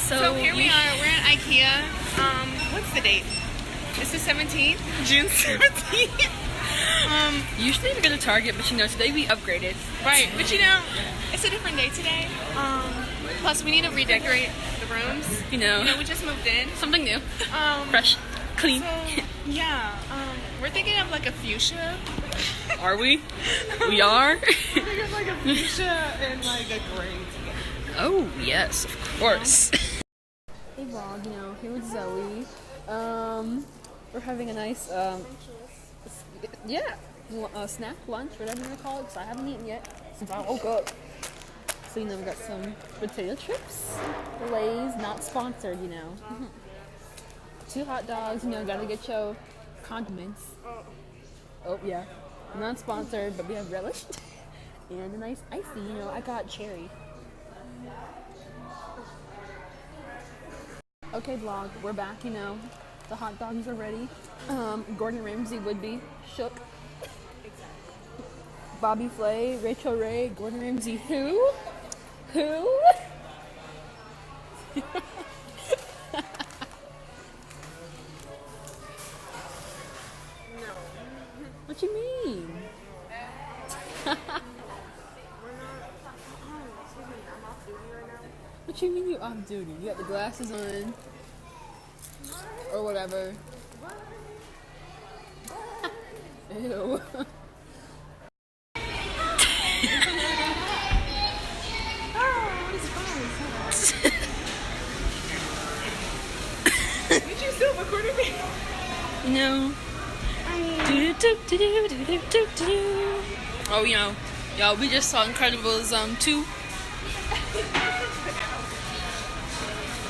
So here we are. We're at Ikea. What's the date? It's the 17th, June 17th. Usually we go to Target, but today we upgraded. Right, but it's a different day today. Plus, we need to redecorate the rooms. We just moved in. Something new. Fresh, clean. So, we're thinking of like a fuchsia. Are we? We are? We're thinking of like a fuchsia and like a gray together. Oh, yes, of course. Hey vlog, here with Zoe. We're having a nice, snack, lunch, whatever you want to call it, because I haven't eaten yet since I woke up. So, we got some potato chips, Lay's, not sponsored, 2 hot dogs, gotta get your condiments. Oh, yeah, not sponsored, but we have relish. And a nice icy, I got cherry. Okay, vlog, we're back, the hot dogs are ready. Gordon Ramsay would be shook. Bobby Flay, Rachel Ray, Gordon Ramsay, who? No. What you mean? What you mean you off duty? You got the glasses on? Or whatever. Ew. Did you still recording me? No. Oh, y'all, we just saw Incredibles 2.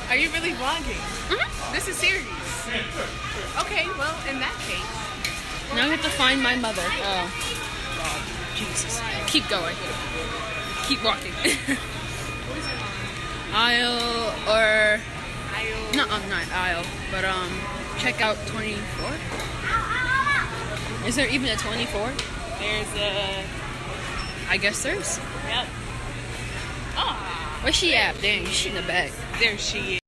Are you really vlogging? Mm-hmm. This is serious. Okay, well, in that case. Now we have to find my mother. Oh, God. Jesus. Keep going. Keep walking. Aisle or... No, not aisle, but check out 24. Is there even a 24? There's a... I guess there's. Yep. Oh. Where's she at? Dang, she's in the back. There she is.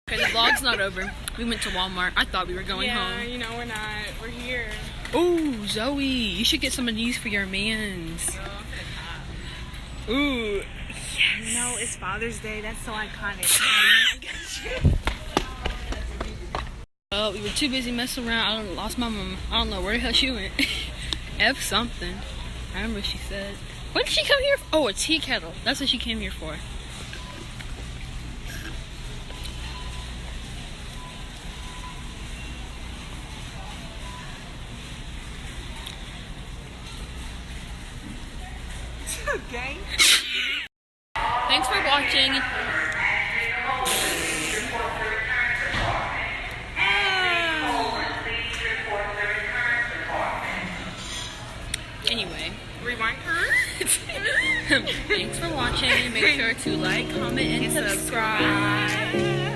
Okay, the vlog's not over. We went to Walmart. I thought we were going home. Yeah, we're not. We're here. Oh, Zoe, you should get some of these for your mans. Ooh, yes. It's Father's Day. That's so iconic. Well, we were too busy messing around. I lost my mom. I don't know where the hell she went. F something. I remember she said. What did she come here for? Oh, a tea kettle. That's what she came here for. Okay. Thanks for watching. Anyway, Rewind her. thanks for watching. Make sure to like, comment, and subscribe.